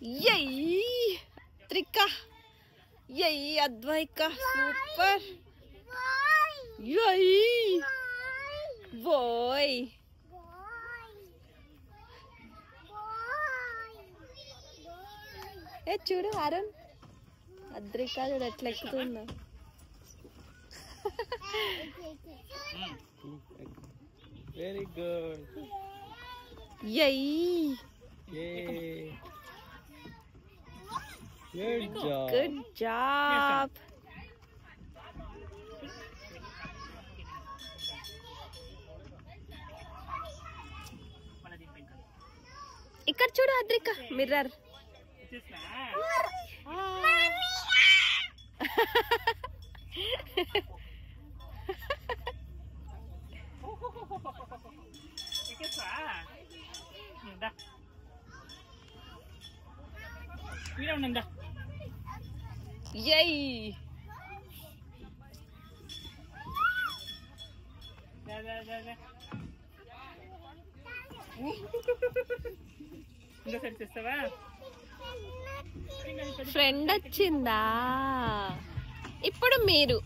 Yay! Trika! Yay! Advaika! Super! Yay! Boy! చూడు అరుణ్ అద్రిక చూడు ఎట్లా ఎక్కుతుందో వెరీ గుడ్ యై గుడ్ జాబ్ ఇక్కడ చూడు అద్రిక మిర్రర్ Yay! ఫ్రెండ్ వచ్చిందా ఇప్పుడు మీరు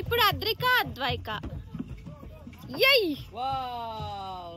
ఇప్పుడు అద్రిక అద్వైక యై వావ్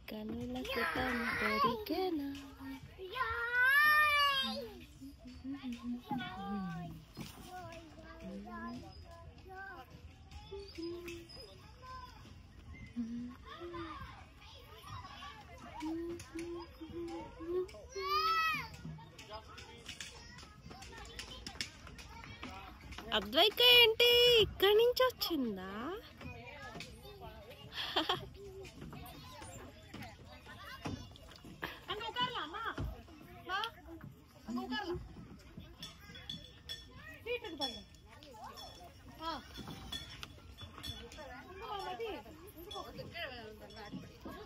కనులకు తండ్రికేనా అద్వైక ఏంటి ఇక్కడి నుంచి వచ్చిందా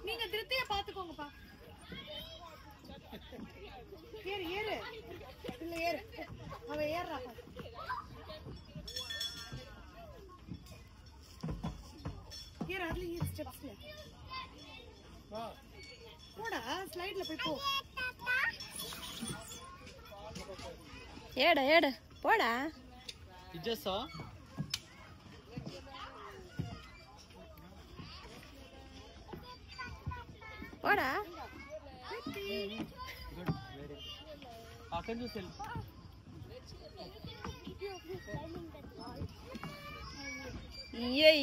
நீங்க திருத்திய பாத்துக்கோங்கப்பா ஏறு ஏறு இல்ல ஏறு அவ ஏறறா ஏறு அதுல ஏறு ஸ்டெப்ஸ்ல போடா ஸ்லைட்ல போய் போ ఏడ ఏడ పోడా ఇజ్జసా పోడా గుడ్ వెరీ అక్కడ చూసి యై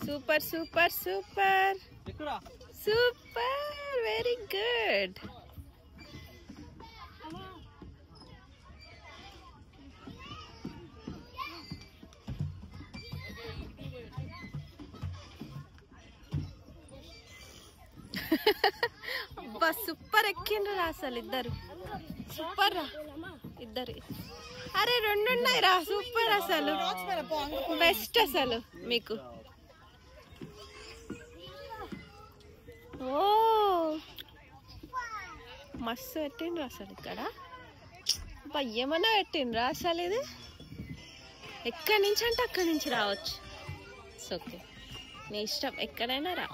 సూపర్ సూపర్ సూపర్ ఎక్కడా సూపర్ వెరీ గుడ్ అబ్బా సూపర్ ఎక్కిండ్రా అసలు ఇద్దరు సూపర్ రా ఇద్దరు అరే రెండు ఉన్నాయి రా సూపర్ అసలు బెస్ట్ అసలు మీకు ఓ మస్తు పెట్టిండ్రు అసలు ఇక్కడ ఏమన్నా పెట్టిండ్రా అసలు ఇది ఎక్కడి నుంచి అంటే అక్కడి నుంచి రావచ్చు ఓకే నీ ఇష్టం ఎక్కడైనా రా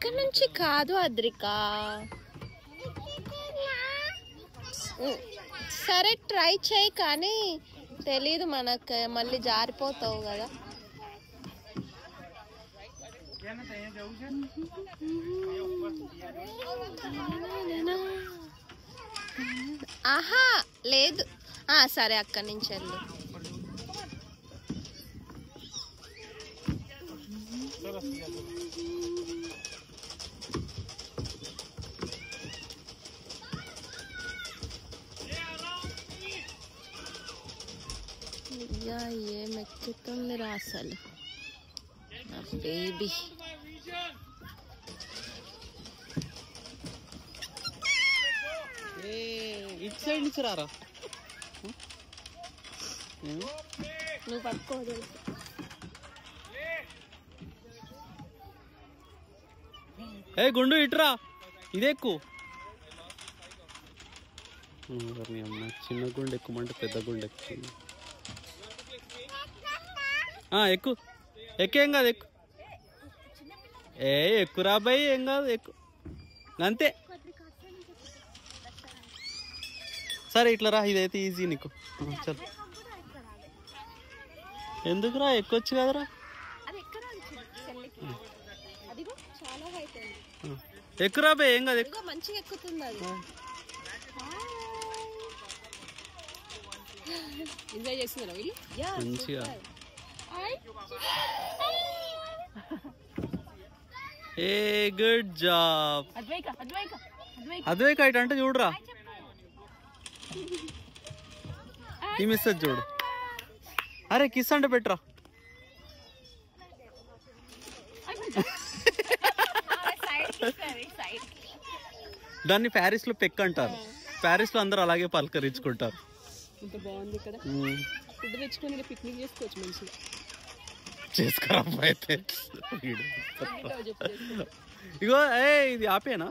అక్కడి నుంచి కాదు అద్రిక సరే ట్రై చేయి కానీ తెలీదు మనకు మళ్ళీ జారిపోతావు కదా ఆహా లేదు సరే అక్కడి నుంచి వెళ్ళు ఏం ఎక్కుతుంది రా అసలు నా బేబీ అరే ఇటు సైడ్ నుంచి రారా. నువ్వు పట్టుకోదు. ఏ గుండు ఇటురా, ఇదే ఎక్కువ. చిన్న గుండె ఎక్కుమంటే పెద్ద గుండె ఎక్కువ. ఎక్కు ఎక్కేం కాదు, ఎక్కు. ఎక్కురా బాయ్, ఏం కాదు, ఎక్కు అంతే. సరే ఇట్లా రా, ఇదైతే ఈజీ నీకు. చల్ ఎందుకురా, ఎక్కొచ్చు కదరా. ఎక్కురా బాయ్, ఏం కాదు, ఎక్కువ మంచిగా ఎక్కుతుంది అది. ఎంజాయ్ చేస్తున్నారా వీళ్ళు మంచిగా. A good job. అద్వైక ఇటు అంటే చూడరా, ఈ మిస్సెస్ చూడు. అరే కిస్ అంటే పెట్టరా. దాన్ని ప్యారిస్ లో పెక్ అంటారు. ప్యారిస్ లో అందరు అలాగే పలకరించుకుంటారు. ఇంత బాగుంది ఇక్కడ. ఫుడ్ తెచ్చుకొని పిక్నిక్ చేసుకోవచ్చు మంచిగా. చేసుకురా అయితే. ఇగో ఇది ఆపేనా.